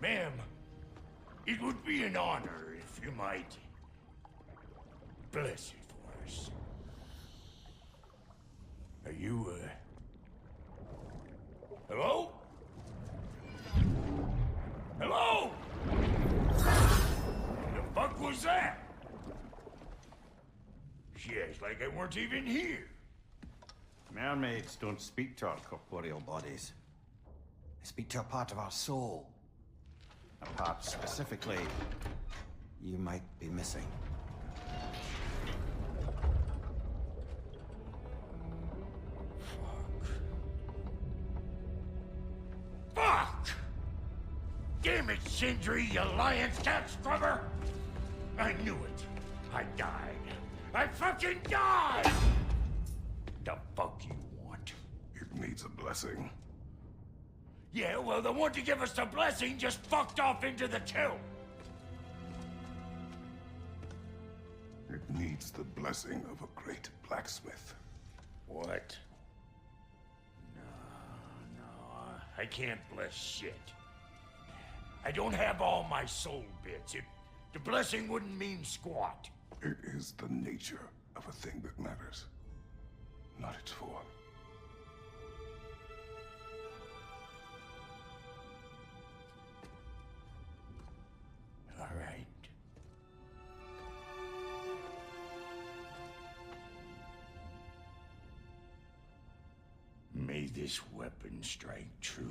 Ma'am, it would be an honor if you might bless it for us. Are you, hello? Hello? The fuck was that? Yes, like I weren't even here. Mermaids don't speak to our corporeal bodies. They speak to a part of our soul. A part specifically you might be missing. Fuck! Damn it, Sindri, you lion's cat scrubber! I knew it. I died. I fucking died! The fuck you want? It needs a blessing. Yeah, well, the one to give us the blessing just fucked off into the kill. It needs the blessing of a great blacksmith. What? No, I can't bless shit. I don't have all my soul bits. The blessing wouldn't mean squat. It is the nature of a thing that matters, not its form. All right. May this weapon strike true.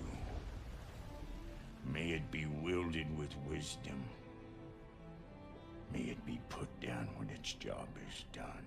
May it be wielded with wisdom. May it be put down when its job is done.